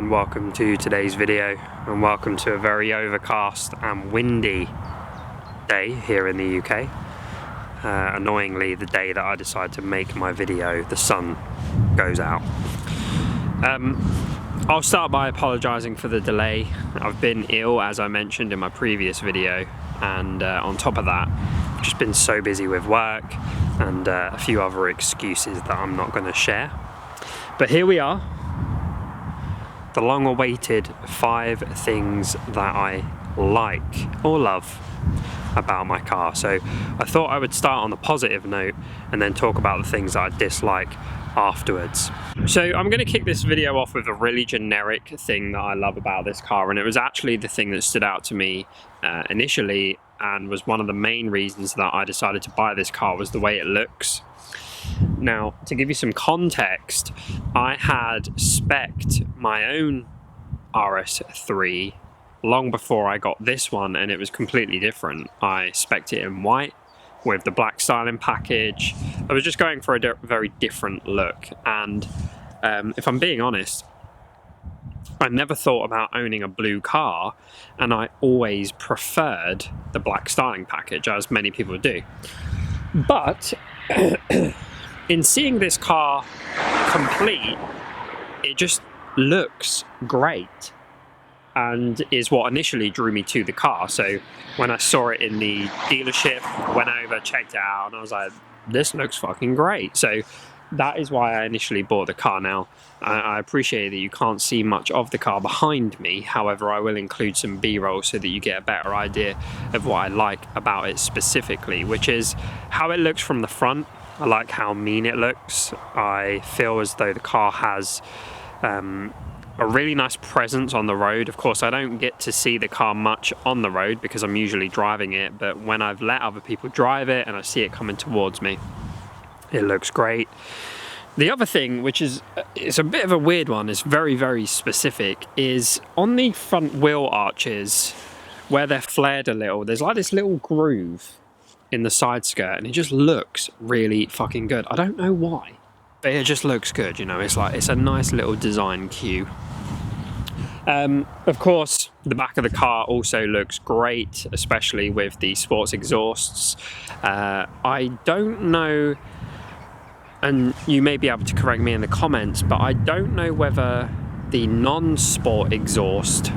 and welcome to today's video, and welcome to a very overcast and windy day here in the UK. Annoyingly, the day that I decide to make my video, the sun goes out. I'll start by apologising for the delay. I've been ill, as I mentioned in my previous video, and on top of that, I've just been so busy with work and a few other excuses that I'm not going to share. But here we are. The long-awaited 5 things that I like or love about my car. So I thought I would start on a positive note and then talk about the things that I dislike afterwards. So I'm going to kick this video off with a really generic thing that I love about this car, and it was actually the thing that stood out to me initially and was one of the main reasons that I decided to buy this car, was the way it looks. Now, to give you some context, I had spec'd my own RS3 long before I got this one, and it was completely different. I spec'd it in white with the black styling package. I was just going for a very different look, and if I'm being honest, I never thought about owning a blue car, and I always preferred the black styling package, as many people do. But in seeing this car complete, it just looks great and is what initially drew me to the car. So when I saw it in the dealership, went over, checked it out, and I was like, this looks fucking great. So that is why I initially bought the car. Now, I appreciate that you can't see much of the car behind me. However, I will include some B-roll so that you get a better idea of what I like about it specifically, which is how it looks from the front. I like how mean it looks. I feel as though the car has a really nice presence on the road. Of course, I don't get to see the car much on the road because I'm usually driving it, but when I've let other people drive it and I see it coming towards me, it looks great. The other thing, which is it's a bit of a weird one, it's very, very specific, is on the front wheel arches where they're flared a little, there's like this little groove in the side skirt, and it just looks really fucking good. I don't know why, but it just looks good, you know. It's like, it's a nice little design cue. Of course, the back of the car also looks great, especially with the sports exhausts. I don't know, and you may be able to correct me in the comments, but I don't know whether the non-sport exhaust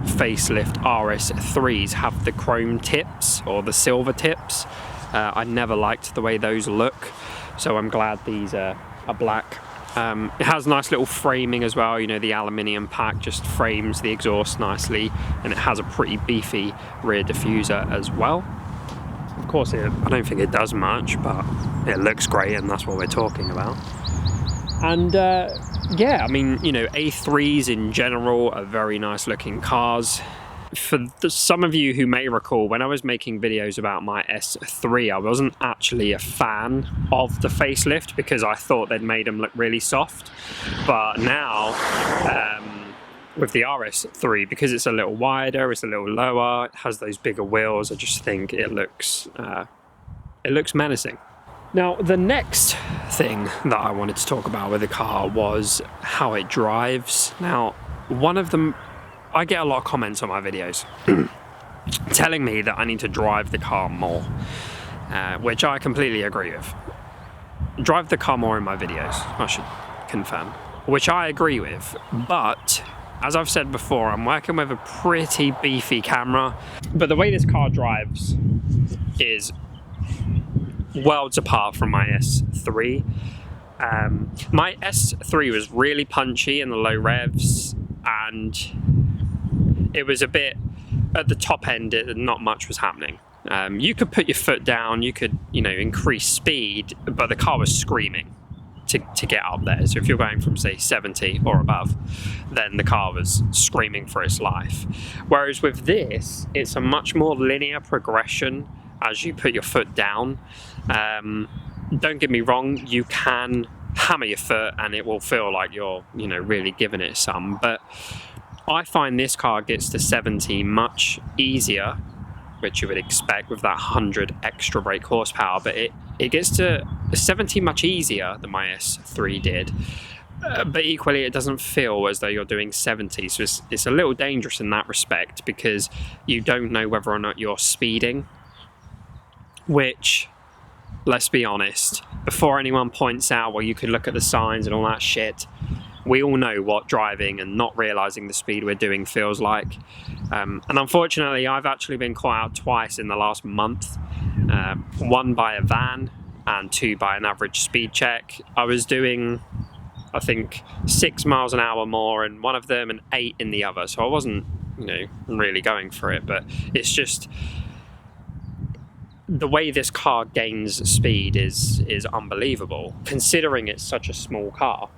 facelift RS3s have the chrome tips or the silver tips. I never liked the way those look, so I'm glad these are black. It has nice little framing as well, you know, the aluminium pack just frames the exhaust nicely, and it has a pretty beefy rear diffuser as well. Of course, I don't think it does much, but it looks great, and that's what we're talking about. And yeah, I mean, you know, A3s in general are very nice looking cars. For some of you who may recall, when I was making videos about my S3, I wasn't actually a fan of the facelift because I thought they'd made them look really soft. But now, with the RS3, because it's a little wider, it's a little lower, it has those bigger wheels, I just think it looks menacing. Now, the next thing that I wanted to talk about with the car was how it drives. Now, one of them, I get a lot of comments on my videos telling me that I need to drive the car more, which I completely agree with. Drive the car more in my videos, I should confirm, which I agree with, but as I've said before, I'm working with a pretty beefy camera, but the way this car drives is worlds apart from my S3. My S3 was really punchy in the low revs, and it was a bit at the top end, not much was happening. You could put your foot down, you could, you know, increase speed, but the car was screaming to get up there. So if you're going from, say, 70 or above, then the car was screaming for its life. Whereas with this, it's a much more linear progression as you put your foot down. Don't get me wrong, you can hammer your foot and it will feel like you're, you know, really giving it some, but I find this car gets to 70 much easier, which you would expect with that 100 extra brake horsepower, but it gets to 70 much easier than my S3 did, but equally it doesn't feel as though you're doing 70, so it's a little dangerous in that respect, because you don't know whether or not you're speeding, which, let's be honest, before anyone points out, well, you could look at the signs and all that shit, we all know what driving and not realising the speed we're doing feels like. And unfortunately, I've actually been caught out twice in the last month, one by a van and two by an average speed check. I was doing, I think, 6 miles an hour more in one of them and 8 in the other, so I wasn't, you know, really going for it, but it's just the way this car gains speed is unbelievable, considering it's such a small car.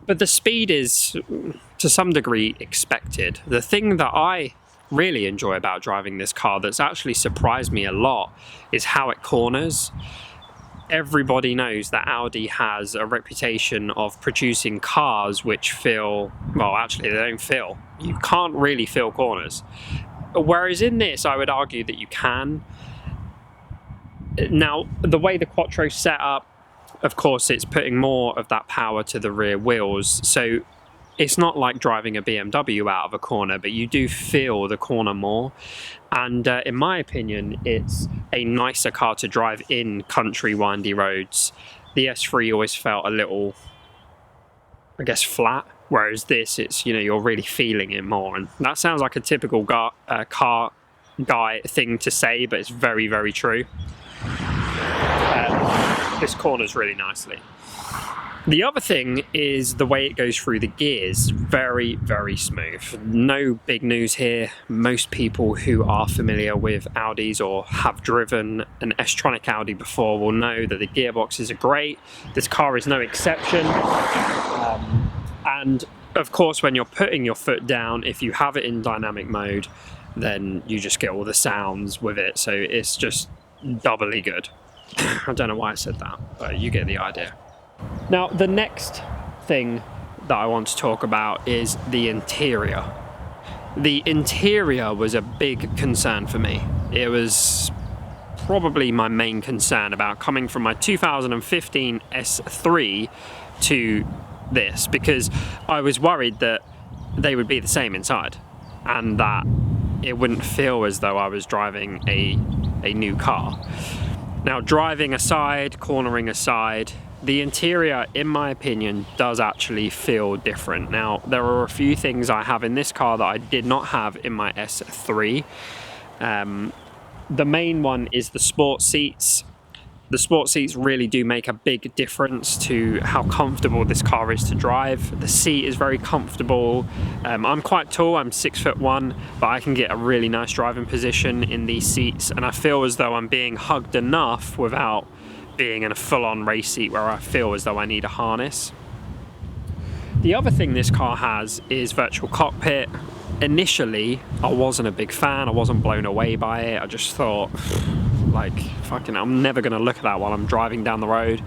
But the speed is, to some degree, expected. The thing that I really enjoy about driving this car that's actually surprised me a lot is how it corners. Everybody knows that Audi has a reputation of producing cars which feel, well, actually they don't feel. You can't really feel corners. Whereas in this, I would argue that you can. Now, the way the Quattro's set up, of course, it's putting more of that power to the rear wheels, so it's not like driving a BMW out of a corner, but you do feel the corner more. And in my opinion, it's a nicer car to drive in country windy roads. The S3 always felt a little, I guess, flat, whereas this, it's, you know, you're really feeling it more. And that sounds like a typical car guy thing to say, but it's very, very true. This corners really nicely. The other thing is the way it goes through the gears. Very, very smooth. No big news here. Most people who are familiar with Audis or have driven an S-tronic Audi before will know that the gearboxes are great. This car is no exception. And of course, when you're putting your foot down, if you have it in dynamic mode, then you just get all the sounds with it. So it's just doubly good. I don't know why I said that, but you get the idea. Now, the next thing that I want to talk about is the interior. The interior was a big concern for me. It was probably my main concern about coming from my 2015 S3 to this, because I was worried that they would be the same inside and that it wouldn't feel as though I was driving a new car. Now, driving aside, cornering aside, the interior, in my opinion, does actually feel different. Now, there are a few things I have in this car that I did not have in my S3. The main one is the sport seats. The sport seats really do make a big difference to how comfortable this car is to drive. The seat is very comfortable. I'm quite tall, I'm 6'1", but I can get a really nice driving position in these seats, and I feel as though I'm being hugged enough without being in a full-on race seat where I feel as though I need a harness. The other thing this car has is virtual cockpit. Initially, I wasn't a big fan, I wasn't blown away by it. I just thought, like, fucking, I'm never gonna look at that while I'm driving down the road.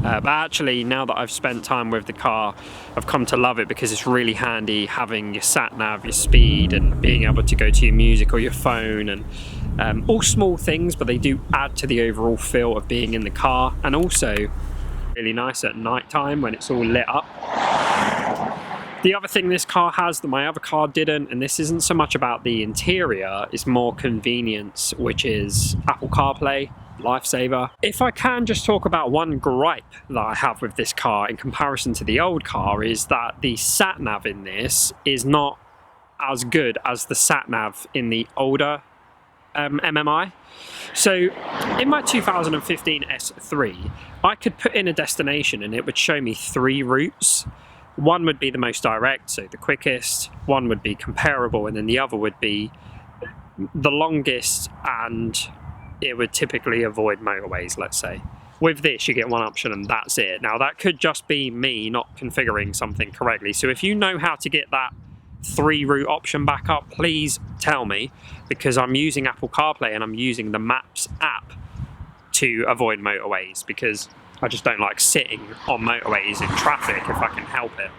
But actually, now that I've spent time with the car, I've come to love it because it's really handy having your sat nav, your speed, and being able to go to your music or your phone, and all small things, but they do add to the overall feel of being in the car. And also really nice at night time when it's all lit up. The other thing this car has that my other car didn't, and this isn't so much about the interior, it's more convenience, which is Apple CarPlay, lifesaver. If I can just talk about one gripe that I have with this car in comparison to the old car, is that the sat-nav in this is not as good as the sat-nav in the older MMI. So in my 2015 S3, I could put in a destination and it would show me 3 routes. One would be the most direct, so the quickest, one would be comparable, and then the other would be the longest, and it would typically avoid motorways, let's say. With this, you get one option and that's it. Now, that could just be me not configuring something correctly. So if you know how to get that 3 route option back up, please tell me, because I'm using Apple CarPlay and I'm using the Maps app to avoid motorways, because I just don't like sitting on motorways in traffic if I can help it.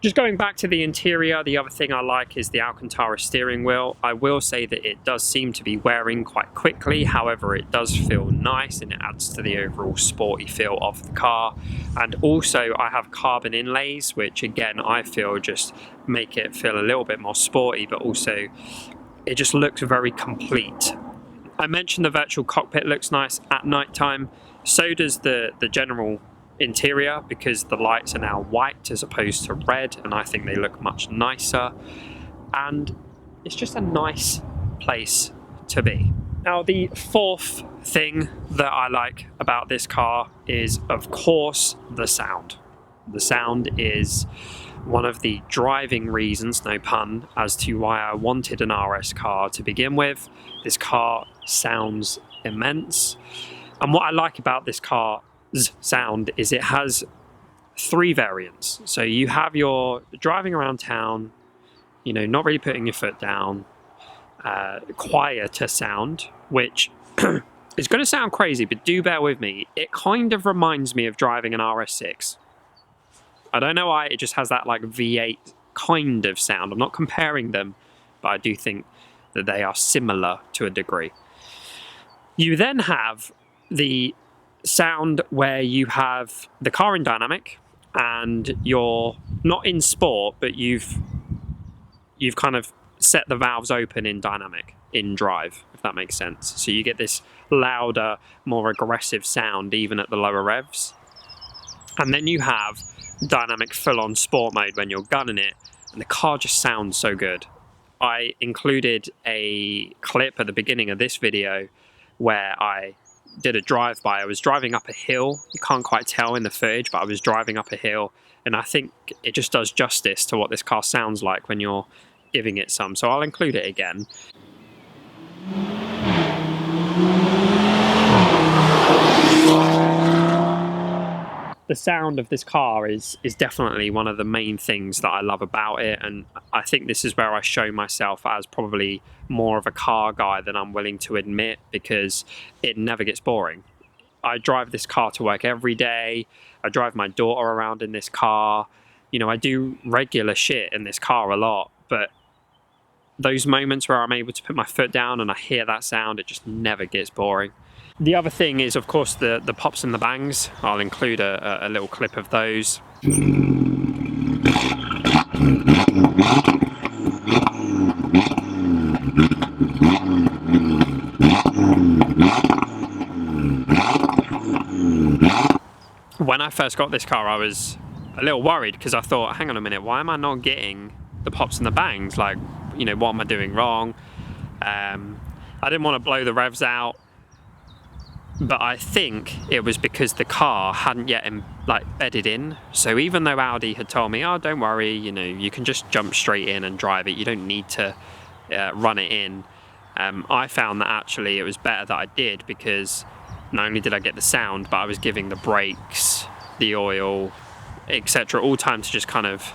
Just going back to the interior, the other thing I like is the Alcantara steering wheel. I will say that it does seem to be wearing quite quickly, however it does feel nice and it adds to the overall sporty feel of the car. And also I have carbon inlays, which again I feel just make it feel a little bit more sporty, but also it just looks very complete. I mentioned the virtual cockpit looks nice at night time, so does the general interior, because the lights are now white as opposed to red, and I think they look much nicer, and it's just a nice place to be. Now, the fourth thing that I like about this car is, of course, the sound. The sound is one of the driving reasons, no pun, as to why I wanted an RS car to begin with. This car sounds immense, and what I like about this car's sound is it has 3 variants. So you have your driving around town, you know, not really putting your foot down, quieter sound, which is going to sound crazy, but do bear with me. It kind of reminds me of driving an RS6. I don't know why, it just has that like V8 kind of sound. I'm not comparing them, but I do think that they are similar to a degree. You then have the sound where you have the car in dynamic and you're not in sport, but you've kind of set the valves open in dynamic, in drive, if that makes sense. So you get this louder, more aggressive sound even at the lower revs. And then you have dynamic full-on sport mode when you're gunning it, and the car just sounds so good. I included a clip at the beginning of this video where I did a drive-by. I was driving up a hill. You can't quite tell in the footage, but I was driving up a hill, and I think it just does justice to what this car sounds like when you're giving it some. So I'll include it again. The sound of this car is definitely one of the main things that I love about it, and I think this is where I show myself as probably more of a car guy than I'm willing to admit, because it never gets boring. I drive this car to work every day. I drive my daughter around in this car. You know, I do regular shit in this car a lot, but those moments where I'm able to put my foot down and I hear that sound, it just never gets boring. The other thing is, of course, the pops and the bangs. I'll include a little clip of those. When I first got this car, I was a little worried because I thought, hang on a minute, why am I not getting the pops and the bangs? Like, you know, what am I doing wrong? I didn't want to blow the revs out. But I think it was because the car hadn't yet bedded in. So even though Audi had told me, oh, don't worry, you know, you can just jump straight in and drive it, you don't need to run it in, I found that actually it was better that I did, because not only did I get the sound, but I was giving the brakes, the oil, etc., all time to just kind of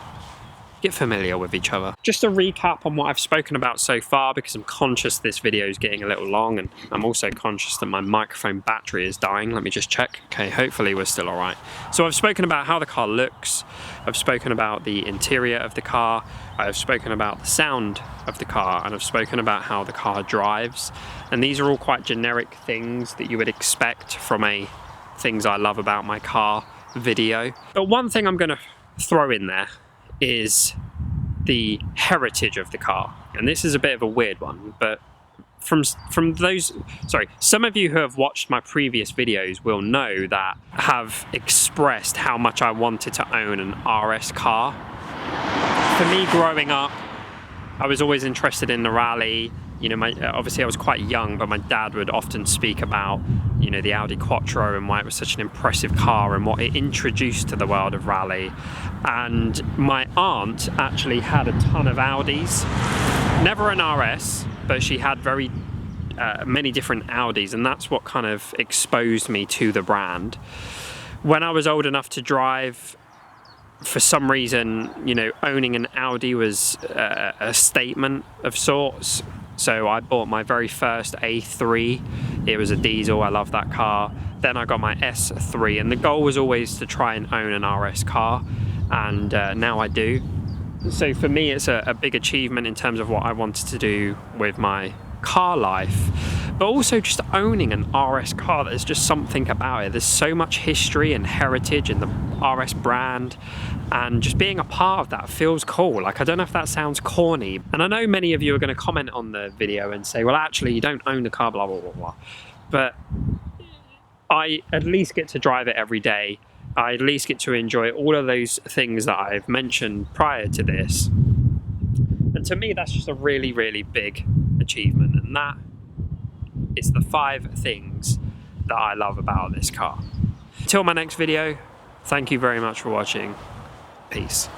get familiar with each other. Just a recap on what I've spoken about so far, because I'm conscious this video is getting a little long, and I'm also conscious that my microphone battery is dying. Let me just check. Okay, hopefully we're still all right. So I've spoken about how the car looks, I've spoken about the interior of the car, I've spoken about the sound of the car, and I've spoken about how the car drives. And these are all quite generic things that you would expect from a things I love about my car video. But one thing I'm going to throw in there is the heritage of the car, and this is a bit of a weird one, but some of you who have watched my previous videos will know that I have expressed how much I wanted to own an RS car. For me, growing up, I was always interested in the rally. You know, obviously I was quite young, but my dad would often speak about, you know, the Audi Quattro and why it was such an impressive car and what it introduced to the world of rally. And my aunt actually had a ton of Audis, never an RS, but she had many different Audis, and that's what kind of exposed me to the brand. When I was old enough to drive, for some reason, you know, owning an Audi was a statement of sorts. So I bought my very first A3. It was a diesel. I love that car. Then I got my S3, and the goal was always to try and own an RS car, and now I do. So for me, it's a big achievement in terms of what I wanted to do with my car life, but also just owning an RS car. There's just something about it. There's so much history and heritage in the RS brand, and just being a part of that feels cool. Like, I don't know if that sounds corny, and I know many of you are going to comment on the video and say, well, actually, you don't own the car, blah, blah, blah, blah. But I at least get to drive it every day. I at least get to enjoy all of those things that I've mentioned prior to this. And to me, that's just a really, really big achievement. And that is the 5 things that I love about this car. Until my next video, thank you very much for watching. Peace.